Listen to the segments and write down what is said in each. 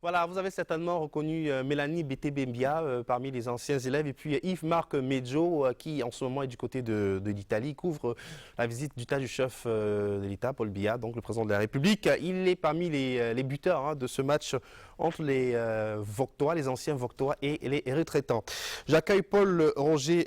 Voilà, vous avez certainement reconnu Mélanie Bété-Bembia parmi les anciens élèves et puis Yves-Marc Medjo qui en ce moment est du côté de l'Italie, couvre la visite du tas du chef de l'État, Paul Biya, donc le président de la République. Il est parmi les buteurs de ce match entre les Vauctois, les anciens Vauctois et les retraitants. J'accueille Paul Roger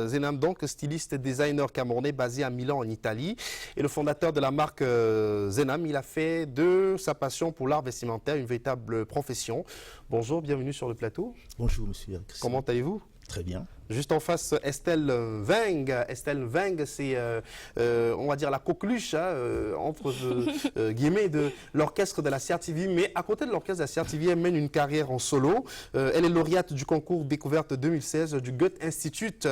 Zenam, donc styliste designer camerounais basé à Milan en Italie et le fondateur de la marque Zenam. Il a fait de sa passion pour l'art vestimentaire une véritable profession. Bonjour, bienvenue sur le plateau. Bonjour monsieur. Comment allez-vous? Très bien. Juste en face, Estelle Weng. Estelle Weng, c'est, on va dire, la coqueluche, entre guillemets, de l'orchestre de la CRTV. Mais à côté de l'orchestre de la CRTV, elle mène une carrière en solo. Elle est lauréate du concours Découverte 2016 du Goethe Institute.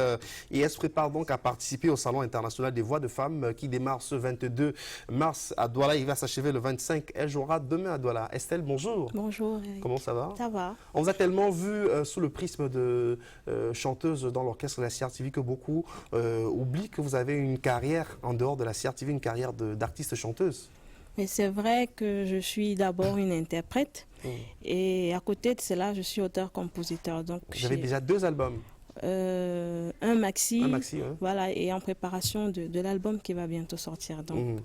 Et elle se prépare donc à participer au Salon international des voix de femmes qui démarre ce 22 mars à Douala. Il va s'achever le 25. Elle jouera demain à Douala. Estelle, bonjour. Bonjour. Comment ça va? Ça va. On vous a tellement vu sous le prisme de chanteuse dans l'orchestre de la CRTV que beaucoup oublient que vous avez une carrière en dehors de la CRTV, une carrière d'artiste chanteuse. Mais c'est vrai que je suis d'abord une interprète et à côté de cela, je suis auteur-compositeur. Donc vous avez déjà 2 albums. Un maxi, hein? Voilà, et en préparation de l'album qui va bientôt sortir. Donc.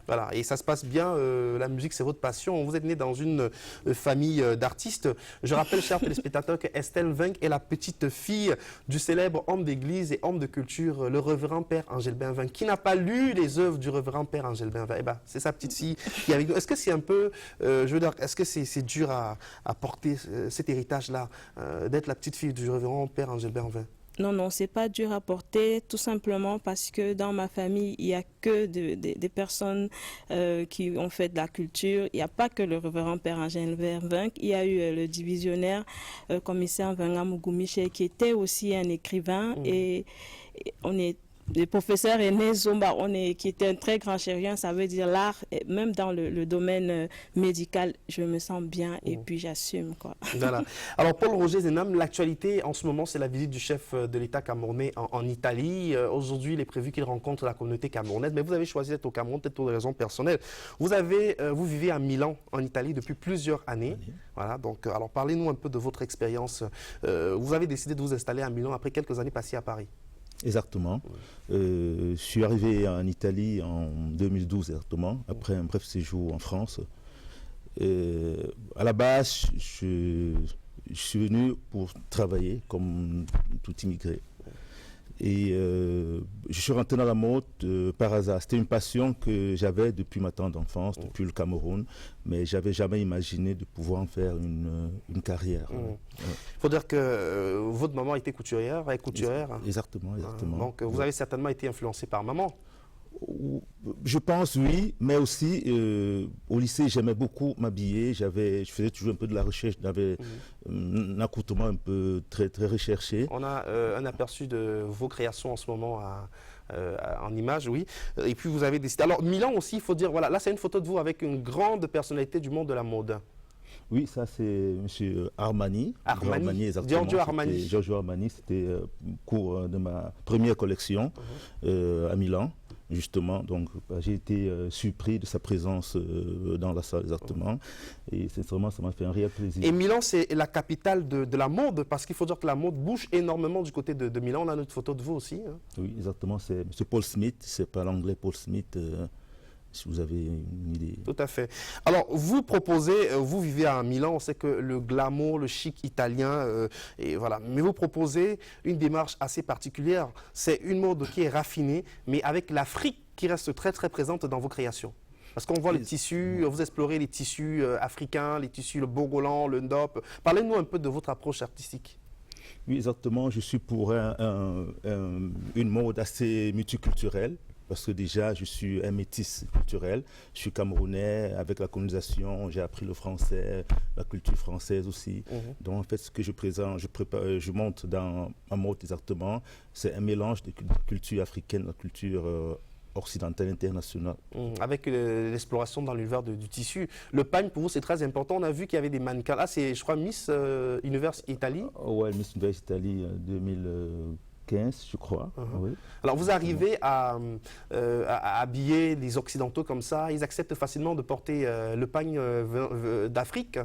Voilà, et ça se passe bien, la musique c'est votre passion, vous êtes né dans une famille d'artistes. Je rappelle, chers téléspectateurs, que Estelle Weng est la petite fille du célèbre homme d'église et homme de culture, le révérend Père Angelbert Weng. Qui n'a pas lu les œuvres du révérend Père Angelbert Weng? Eh ben, c'est sa petite fille qui est avec nous. Est-ce que c'est un peu, je veux dire, est-ce que c'est dur à porter cet héritage-là, d'être la petite fille du révérend Père Angelbert Weng? Non, non, c'est pas dur à porter, tout simplement parce que dans ma famille, il n'y a que des personnes qui ont fait de la culture. Il n'y a pas que le révérend Père Angelbert Weng. Il y a eu le divisionnaire commissaire Wenga Mugumiche qui était aussi un écrivain et on est le professeur René Zomba, qui était un très grand chirurgien, ça veut dire l'art, même dans le domaine médical, je me sens bien et puis j'assume, quoi. Voilà. Alors Paul Roger Zenam, l'actualité en ce moment, c'est la visite du chef de l'État camerounais en Italie. Aujourd'hui, il est prévu qu'il rencontre la communauté camerounaise, mais vous avez choisi d'être au Cameroun, peut-être pour des raisons personnelles. Vous vivez à Milan, en Italie, depuis plusieurs années. Voilà, donc, alors parlez-nous un peu de votre expérience. Vous avez décidé de vous installer à Milan après quelques années passées à Paris. Exactement. Je suis arrivé en Italie en 2012 exactement, après un bref séjour en France. À la base, je suis venu pour travailler comme tout immigré. Et je suis rentré dans la mode par hasard. C'était une passion que j'avais depuis ma tendre enfance, depuis le Cameroun, mais je n'avais jamais imaginé de pouvoir en faire une carrière. Il faut dire que votre maman était couturière, elle est couturière. Exactement, exactement. Donc vous avez certainement été influencé par maman. Je pense oui, mais aussi au lycée j'aimais beaucoup m'habiller, je faisais toujours un peu de la recherche, j'avais un accoutrement un peu très recherché. On a un aperçu de vos créations en ce moment en images, oui. Et puis vous avez décidé. Alors Milan aussi, il faut dire, voilà, là c'est une photo de vous avec une grande personnalité du monde de la mode. Oui, ça c'est M. Armani. Armani, exactement. Giorgio Armani. Giorgio Armani, c'était cours de ma première collection à Milan. Justement, donc j'ai été surpris de sa présence dans la salle exactement et sincèrement ça m'a fait un réel plaisir. Et Milan c'est la capitale de la mode parce qu'il faut dire que la mode bouge énormément du côté de Milan. On a notre photo de vous aussi. Hein. Oui, exactement, c'est M. Paul Smith, c'est pas l'anglais Paul Smith. Si vous avez une idée. Tout à fait. Alors, vous proposez, vous vivez à Milan, on sait que le glamour, le chic italien, et voilà. Mais vous proposez une démarche assez particulière. C'est une mode qui est raffinée, mais avec l'Afrique qui reste très très présente dans vos créations. Parce qu'on voit les tissus, vous explorez les tissus africains, les tissus, le bogolan, le ndop. Parlez-nous un peu de votre approche artistique. Oui, exactement. Je suis pour une mode assez multiculturelle. Parce que déjà, je suis un métis culturel. Je suis camerounais, avec la colonisation, j'ai appris le français, la culture française aussi. Donc, en fait, ce que je présente, je monte dans un mode exactement, c'est un mélange de culture africaine, de culture occidentale internationale. Avec l'exploration dans l'univers du tissu. Le pagne, pour vous, c'est très important. On a vu qu'il y avait des mannequins. Là, c'est, je crois, Miss Univers Italie. Oui, Miss Univers Italie 2015, je crois. Oui. Alors vous arrivez à habiller les Occidentaux comme ça, ils acceptent facilement de porter le pagne d'Afrique?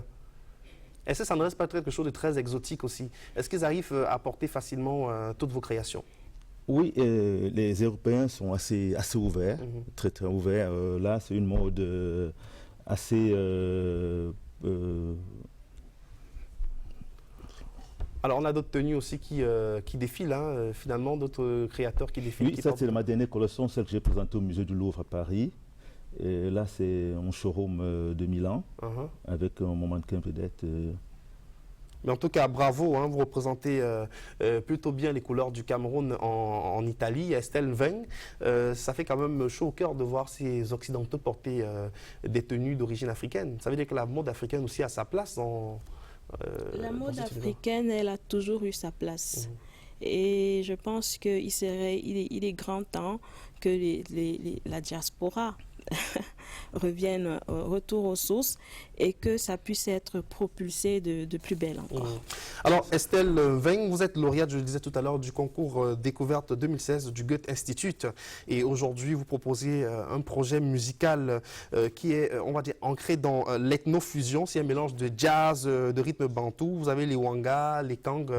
Est-ce que ça ne reste pas quelque chose de très exotique aussi? Est-ce qu'ils arrivent à porter facilement toutes vos créations? Oui, les Européens sont assez ouverts, très très ouverts. Là, c'est une mode assez... Alors, on a d'autres tenues aussi qui défilent, hein, finalement, d'autres créateurs qui défilent. Oui, ça c'est ma dernière collection, celle que j'ai présentée au musée du Louvre à Paris. Et là, c'est un showroom de Milan, avec mon mannequin vedette. Mais en tout cas, bravo, hein, vous représentez plutôt bien les couleurs du Cameroun en Italie. Estelle Weng, ça fait quand même chaud au cœur de voir ces Occidentaux porter des tenues d'origine africaine. Ça veut dire que la mode africaine aussi a sa place dans... La mode africaine, elle a toujours eu sa place. Et je pense qu'il est grand temps que la diaspora revienne, retour aux sources et que ça puisse être propulsé de plus belle encore. Alors Estelle Weng, vous êtes lauréate, je le disais tout à l'heure, du concours Découverte 2016 du Goethe Institute. Et aujourd'hui, vous proposez un projet musical qui est, on va dire, ancré dans l'ethnofusion. C'est un mélange de jazz, de rythme bantou. Vous avez les wanga, les kang.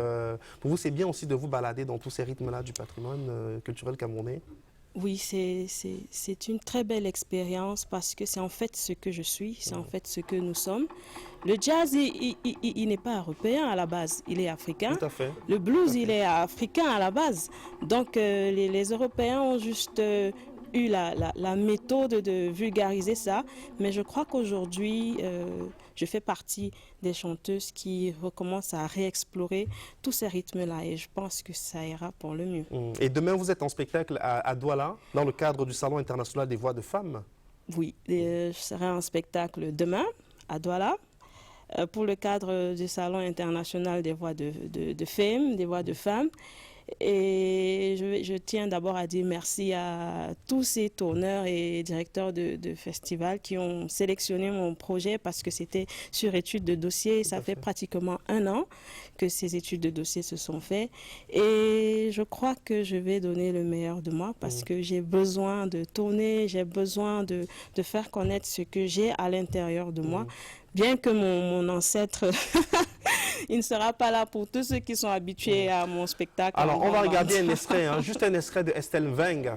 Pour vous, c'est bien aussi de vous balader dans tous ces rythmes-là du patrimoine culturel camerounais? Oui, c'est une très belle expérience parce que c'est en fait ce que je suis, c'est en fait ce que nous sommes. Le jazz, il n'est pas européen à la base, il est africain. Tout à fait. Le blues, il est africain à la base. Donc les Européens ont juste eu la méthode de vulgariser ça. Mais je crois qu'aujourd'hui, je fais partie des chanteuses qui recommencent à réexplorer tous ces rythmes-là et je pense que ça ira pour le mieux. Et demain, vous êtes en spectacle à Douala, dans le cadre du Salon international des voix de femmes? Oui, je serai en spectacle demain à Douala pour le cadre du Salon international des voix de femmes, des voix de femmes. Et je tiens d'abord à dire merci à tous ces tourneurs et directeurs de festivals qui ont sélectionné mon projet parce que c'était sur étude de dossier. Ça fait pratiquement 1 an que ces études de dossier se sont faites. Et je crois que je vais donner le meilleur de moi parce que j'ai besoin de tourner, j'ai besoin de faire connaître ce que j'ai à l'intérieur de moi. Bien que mon ancêtre, il ne sera pas là pour tous ceux qui sont habitués à mon spectacle. Alors, on va regarder un extrait, hein, juste un extrait de Estelle Weng.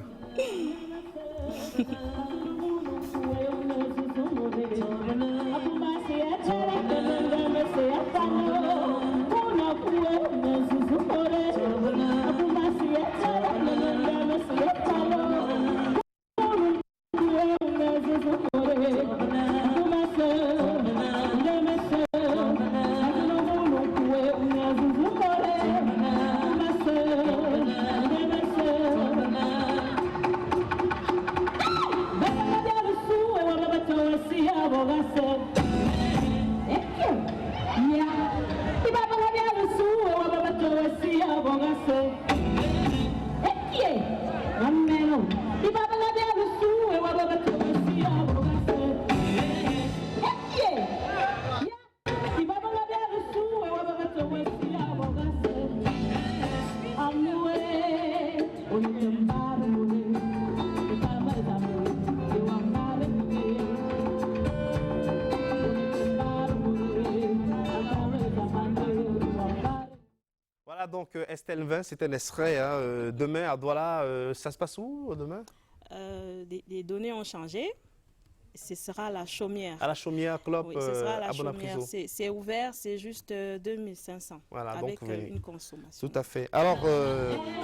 Voilà donc Estelle Weng, c'est un extrait. Hein, demain à Douala, ça se passe où demain? Les données ont changé. Ce sera la Chaumière. À la Chaumière Club oui, ce sera la à Bonapriso. C'est ouvert, c'est juste 2500 voilà, avec donc, une consommation. Tout à fait. Alors,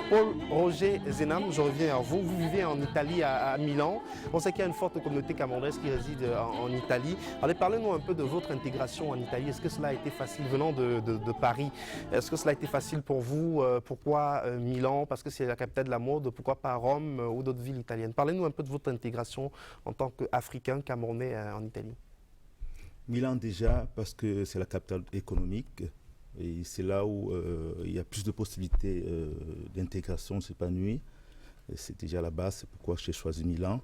Paul-Roger Zenam, je reviens à vous. Vous vivez en Italie, à Milan. On sait qu'il y a une forte communauté camerounaise qui réside en Italie. Allez, parlez-nous un peu de votre intégration en Italie. Est-ce que cela a été facile venant de Paris? Est-ce que cela a été facile pour vous? Pourquoi Milan? Parce que c'est la capitale de la mode. Pourquoi pas Rome ou d'autres villes italiennes? Parlez-nous un peu de votre intégration en tant qu'Africain camerounais en Italie. Milan déjà parce que c'est la capitale économique et c'est là où il y a plus de possibilités d'intégration, s'épanouir. C'est déjà la base, c'est pourquoi j'ai choisi Milan.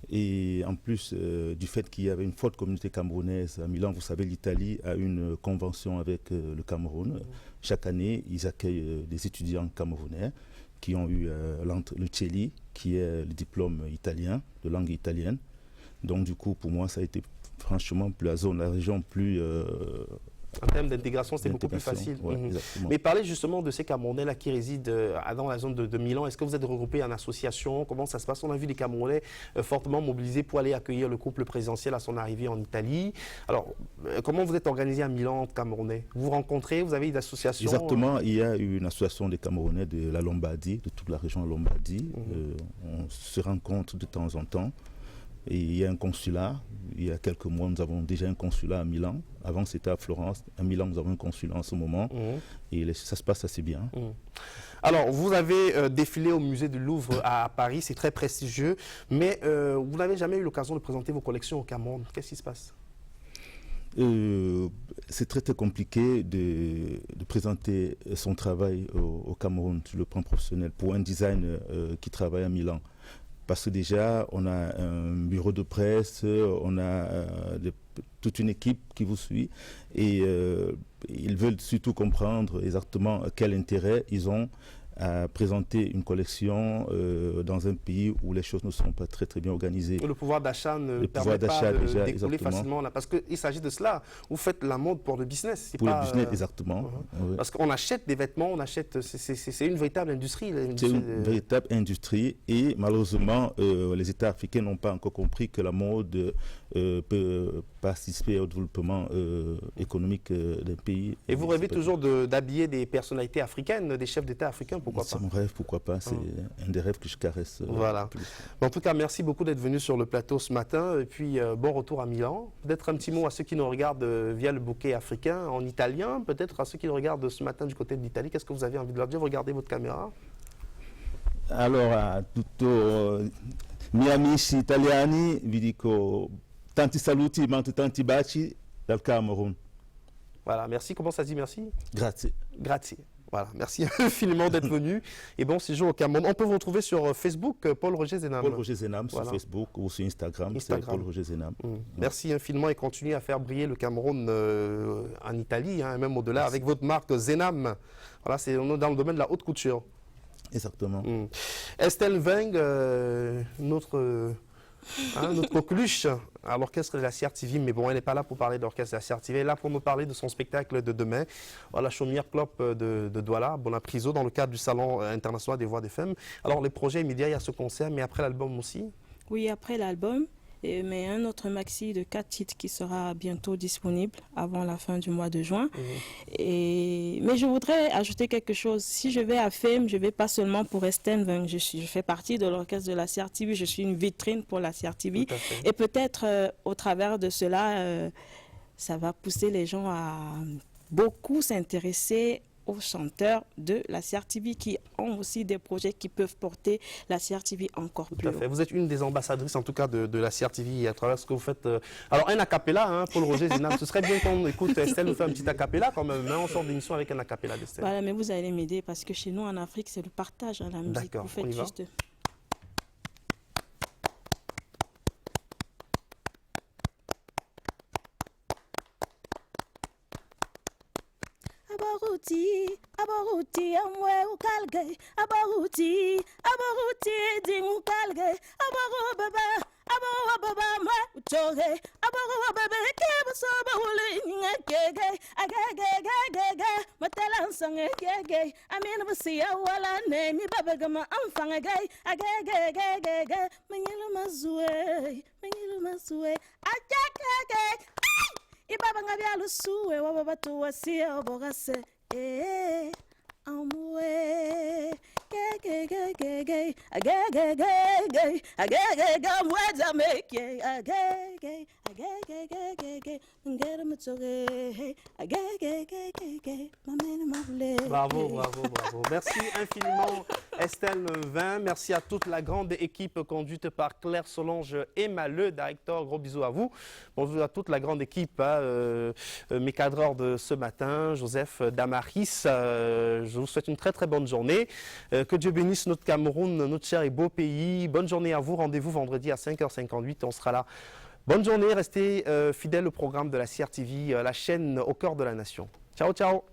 Et en plus du fait qu'il y avait une forte communauté camerounaise à Milan, vous savez, l'Italie a une convention avec le Cameroun. Chaque année, ils accueillent des étudiants camerounais qui ont eu le CELI, qui est le diplôme italien, de langue italienne. Donc du coup, pour moi, ça a été franchement la région plus En termes d'intégration, c'est beaucoup plus facile. Ouais, exactement. Mais parlez justement de ces Camerounais-là qui résident dans la zone de Milan. Est-ce que vous êtes regroupés en association? Comment ça se passe? On a vu des Camerounais fortement mobilisés pour aller accueillir le couple présidentiel à son arrivée en Italie. Alors, comment vous êtes organisé à Milan, Camerounais? Vous vous rencontrez? Vous avez une association? Exactement. Il y a une association des Camerounais de la Lombardie, de toute la région Lombardie. On se rencontre de temps en temps. Et il y a un consulat. Il y a quelques mois, nous avons déjà un consulat à Milan. Avant, c'était à Florence. À Milan, nous avons un consulat en ce moment. Et ça se passe assez bien. Alors, vous avez défilé au musée du Louvre à Paris. C'est très prestigieux. Mais vous n'avez jamais eu l'occasion de présenter vos collections au Cameroun. Qu'est-ce qui se passe? C'est très compliqué de présenter son travail au Cameroun sur le plan professionnel pour un designer qui travaille à Milan. Parce que déjà, on a un bureau de presse, on a toute une équipe qui vous suit et ils veulent surtout comprendre exactement quel intérêt ils ont à présenter une collection dans un pays où les choses ne sont pas très bien organisées. Le pouvoir d'achat ne permet pas de décoller facilement là, parce qu'il s'agit de cela. Vous faites la mode pour le business. Pour le business, exactement. Oui. Parce qu'on achète des vêtements, c'est une véritable industrie. C'est une véritable industrie et malheureusement, les États africains n'ont pas encore compris que la mode peut participer au développement économique d'un pays. Et vous rêvez toujours d'habiller des personnalités africaines, des chefs d'État africains, pourquoi pas? C'est mon rêve, pourquoi pas. C'est un des rêves que je caresse. Voilà. En tout cas, merci beaucoup d'être venu sur le plateau ce matin. Et puis, bon retour à Milan. Peut-être un petit mot à ceux qui nous regardent via le bouquet africain en italien. Peut-être à ceux qui nous regardent ce matin du côté de l'Italie. Qu'est-ce que vous avez envie de leur dire? Regardez votre caméra. Alors, a tutti miei amici italiani, vi dico tanti saluti, tanti baci dal Cameroun. Voilà, merci. Comment ça se dit merci? Grazie. Grazie. Voilà, merci infiniment d'être venu. Et bon séjour au Cameroun. On peut vous retrouver sur Facebook, Paul-Roger Zenam. Paul-Roger Zenam sur Facebook ou sur Instagram. Paul-Roger Zenam. Merci infiniment et continuez à faire briller le Cameroun en Italie, hein, même au-delà, avec votre marque Zenam. Voilà, c'est dans le domaine de la haute couture. Exactement. Estelle Weng, notre coqueluche à l'orchestre de la CRTV, mais bon, elle n'est pas là pour parler de l'orchestre de la CRTV, elle est là pour nous parler de son spectacle de demain, à la Chaumière Club de Douala, Bonapriso, dans le cadre du Salon international des voix des femmes. Alors, les projets immédiats, il y a ce concert, mais après l'album aussi? Oui, après l'album, mais un autre maxi de 4 titres qui sera bientôt disponible avant la fin du mois de juin. Mais je voudrais ajouter quelque chose. Si je vais à FEM, je ne vais pas seulement pour Estelle Weng. Je fais partie de l'orchestre de la CRTV. Je suis une vitrine pour la CRTV. Et peut-être au travers de cela, ça va pousser les gens à beaucoup s'intéresser aux chanteurs de la CRTV qui ont aussi des projets qui peuvent porter la CRTV encore plus haut. Vous êtes une des ambassadrices en tout cas de la CRTV à travers ce que vous faites. Alors un acapella, hein, Paul-Roger Zenam, ce serait bien qu'on écoute Estelle nous faire un petit acapella quand même, hein, on sort d'émission avec un acapella d'Estelle. Voilà, mais vous allez m'aider parce que chez nous en Afrique c'est le partage, hein, la musique. D'accord, vous faites juste... Abaruti amwe ukalge abaruti dingu kalge abaro baba ma uchoge abaro baba ke soba huli ngege agege matala sange gege amina basiya wala ne mi baba gama amfanga gay agege manyilu mazue agege ibaba ngabyalo suwe waba batu wasia obogase amwe gege mweza meke agege ngere mutsoge agege mamene mabule. Bravo. Merci infiniment Estelle Weng. Merci à toute la grande équipe conduite par Claire Solange et le directeur. Gros bisous à vous. Bonjour à toute la grande équipe, hein, mes cadreurs de ce matin, Joseph Damaris. Je vous souhaite une très bonne journée. Que Dieu bénisse notre Cameroun, notre cher et beau pays. Bonne journée à vous. Rendez-vous vendredi à 5h58. On sera là. Bonne journée. Restez fidèles au programme de la CRTV, la chaîne au cœur de la nation. Ciao.